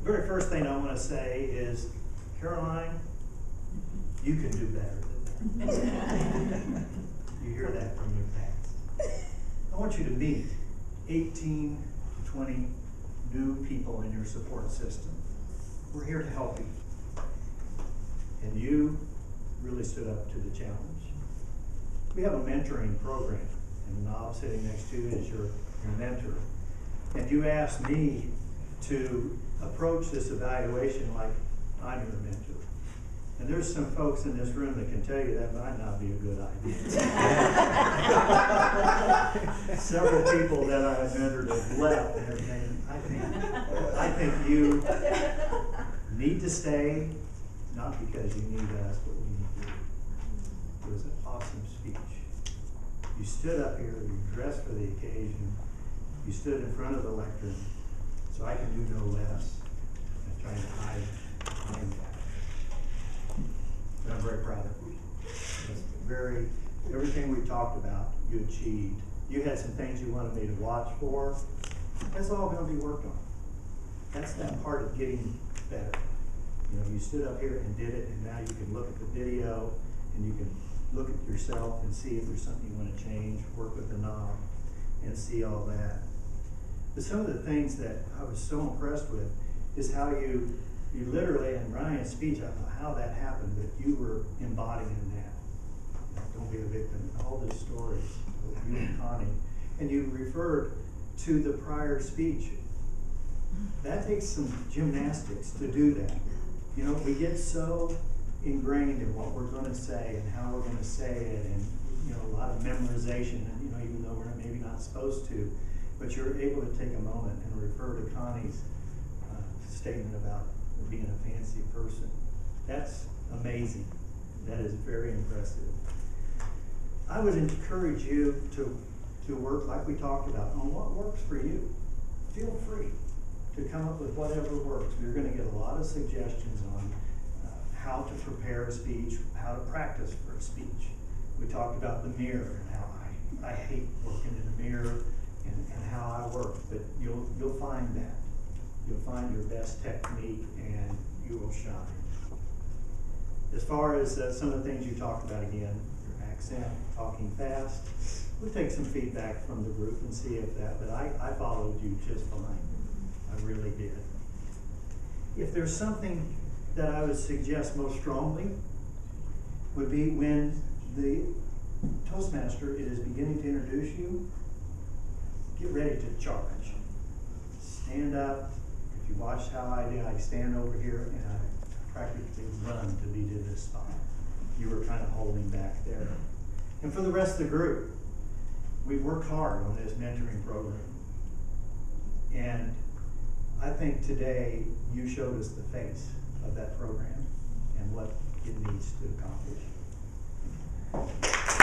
The very first thing I want to say is, Caroline, you can do better than that. You hear that from your past. I want you to meet 18 to 20 new people in your support system. We're here to help you. And you really stood up to the challenge. We have a mentoring program, and Nob sitting next to you is your mentor. And you asked me to approach this evaluation like I'm your mentor. And there's some folks in this room that can tell you that might not be a good idea. Several people that I have mentored have left and everything. I think you need to stay, not because you need us, but we need you. It was an awesome speech. You stood up here, you dressed for the occasion, you stood in front of the lectern, so I can do no less than trying to hide behind that. And I'm very proud of you. Everything we talked about, you achieved. You had some things you wanted me to watch for. That's all going to be worked on. That's that part of getting better. You know, you stood up here and did it, and now you can look at the video, and you can look at yourself and see if there's something you want to change, work with the knob, and see all that. But some of the things that I was so impressed with is how you literally, in Ryan's speech, I don't know how that happened, but you were embodying that. You know, don't be a victim. All those stories with you and Connie. And you referred to the prior speech. That takes some gymnastics to do that. You know, we get so ingrained in what we're going to say and how we're going to say it, and you know, a lot of memorization, and you know, even though we're maybe not supposed to, but you're able to take a moment and refer to Connie's statement about being a fancy person. That's amazing. That is very impressive. I would encourage you to work like we talked about on what works for you. Feel free to come up with whatever works. We're going to get a lot of suggestions on how to prepare a speech, how to practice for a speech. We talked about the mirror and how I hate working in a mirror and how I work, but you'll find that. You'll find your best technique and you will shine. As far as some of the things you talked about again, your accent, talking fast, we'll take some feedback from the group and see if that, but I followed you just fine. I really did. If there's something that I would suggest most strongly would be when the Toastmaster is beginning to introduce you, get ready to charge. Stand up. If you watched how I did, I stand over here and I practically run to be to this spot. You were kind of holding back there. And for the rest of the group, we've worked hard on this mentoring program. And I think today you showed us the face of that program and what it needs to accomplish.